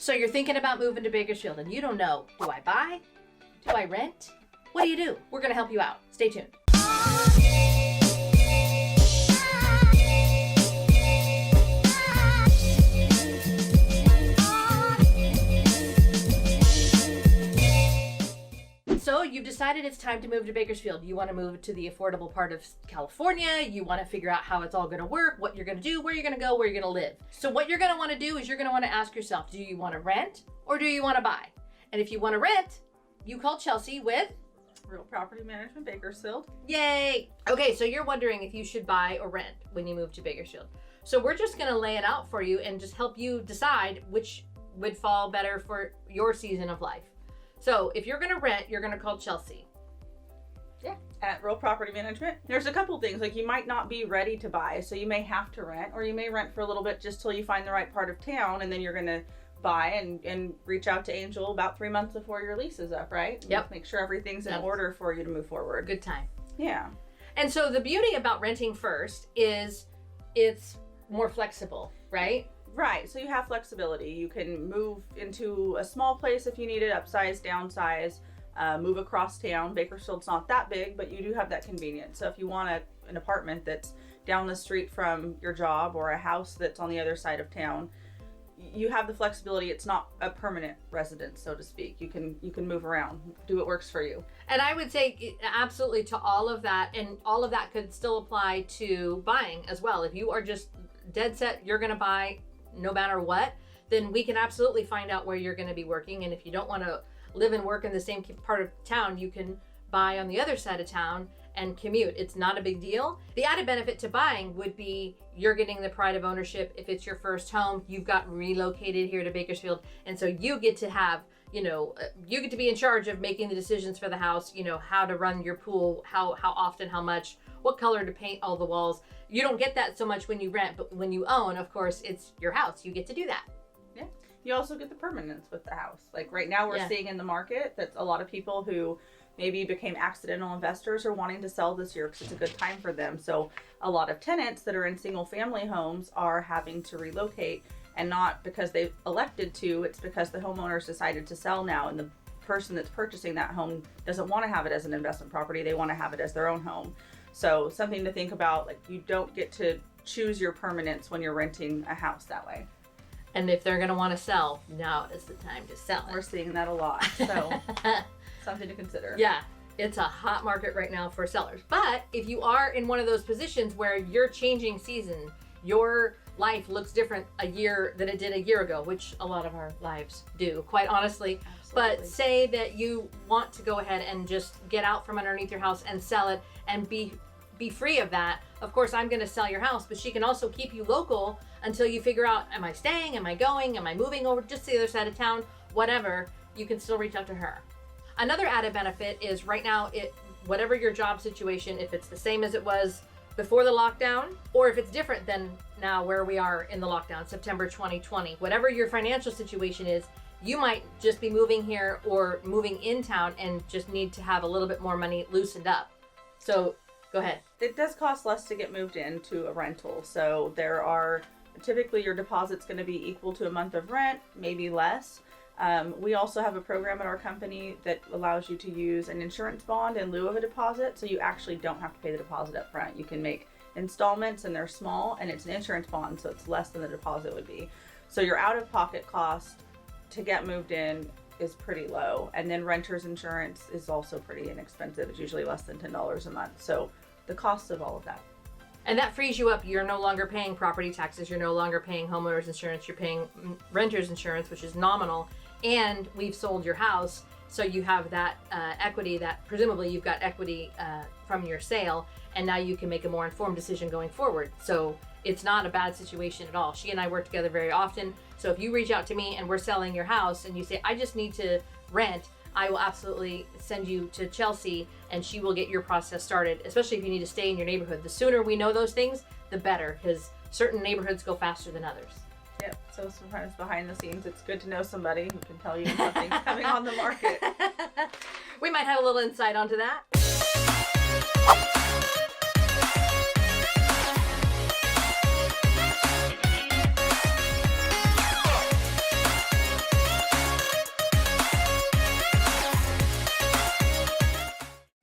So you're thinking about moving to Bakersfield and you don't know, do I buy? Do I rent? What do you do? We're going to help you out. Stay tuned. So you've decided it's time to move to Bakersfield. You want to move to the affordable part of California. You want to figure out how it's all going to work, what you're going to do, where you're going to go, where you're going to live. So what you're going to want to do is you're going to want to ask yourself, do you want to rent or do you want to buy? And if you want to rent, you call Chelsea with Real Property Management, Bakersfield. Yay! Okay, so you're wondering if you should buy or rent when you move to Bakersfield. So we're just going to lay it out for you and just help you decide which would fall better for your season of life. So if you're going to rent, you're going to call Chelsea. Yeah, at Real Property Management. There's a couple things, like you might not be ready to buy, so you may have to rent, or you may rent for a little bit just till you find the right part of town, and then you're going to buy and reach out to Angel about 3 months before your lease is up, right? Yep. Make sure everything's in order for you to move forward. Good time. Yeah. And so the beauty about renting first is it's more flexible, right? Right, so you have flexibility. You can move into a small place if you need it, upsize, downsize, move across town. Bakersfield's not that big, but you do have that convenience. So if you want an apartment that's down the street from your job or a house that's on the other side of town, you have the flexibility. It's not a permanent residence, so to speak. You can move around, do what works for you. And I would say absolutely to all of that, and all of that could still apply to buying as well. If you are just dead set, you're going to buy no matter what, then we can absolutely find out where you're going to be working. And if you don't want to live and work in the same part of town, you can buy on the other side of town and commute. It's not a big deal. The added benefit to buying would be you're getting the pride of ownership. If it's your first home, you've got relocated here to Bakersfield. And so you get to have, you get to be in charge of making the decisions for the house, how to run your pool, how often, how much, what color to paint all the walls. You don't get that so much when you rent, but when you own, of course, it's your house. You get to do that. Yeah. You also get the permanence with the house. Like right now we're seeing in the market that a lot of people who maybe became accidental investors are wanting to sell this year because it's a good time for them. So a lot of tenants that are in single family homes are having to relocate, and not because they elected to, it's because the homeowners decided to sell now, and the person that's purchasing that home doesn't want to have it as an investment property. They want to have it as their own home. So something to think about, like you don't get to choose your permanence when you're renting a house that way. And if they're going to want to sell, now is the time to sell it. We're seeing that a lot, so something to consider. Yeah, it's a hot market right now for sellers. But if you are in one of those positions where you're changing season, your life looks different a year than it did a year ago, which a lot of our lives do, quite honestly. Absolutely. But say that you want to go ahead and just get out from underneath your house and sell it and be free of that. Of course, I'm going to sell your house, but she can also keep you local until you figure out, am I staying? Am I going? Am I moving over just to the other side of town? Whatever, you can still reach out to her. Another added benefit is right now, whatever your job situation, if it's the same as it was before the lockdown, or if it's different than now where we are in the lockdown, September 2020, whatever your financial situation is, you might just be moving here or moving in town and just need to have a little bit more money loosened up. So go ahead. It does cost less to get moved into a rental. So typically your deposit's going to be equal to a month of rent, maybe less. We also have a program at our company that allows you to use an insurance bond in lieu of a deposit. So you actually don't have to pay the deposit up front. You can make installments and they're small, and it's an insurance bond, so it's less than the deposit would be. So your out-of-pocket cost to get moved in is pretty low. And then renter's insurance is also pretty inexpensive. It's usually less than $10 a month. So the cost of all of that. And that frees you up. You're no longer paying property taxes. You're no longer paying homeowner's insurance. You're paying renter's insurance, which is nominal. And we've sold your house. So you have that equity that presumably you've got equity from your sale. And now you can make a more informed decision going forward. So it's not a bad situation at all. She and I work together very often. So if you reach out to me and we're selling your house and you say, I just need to rent, I will absolutely send you to Chelsea and she will get your process started, especially if you need to stay in your neighborhood. The sooner we know those things, the better, because certain neighborhoods go faster than others. Yep. So sometimes behind the scenes, it's good to know somebody who can tell you something's coming on the market. We might have a little insight onto that.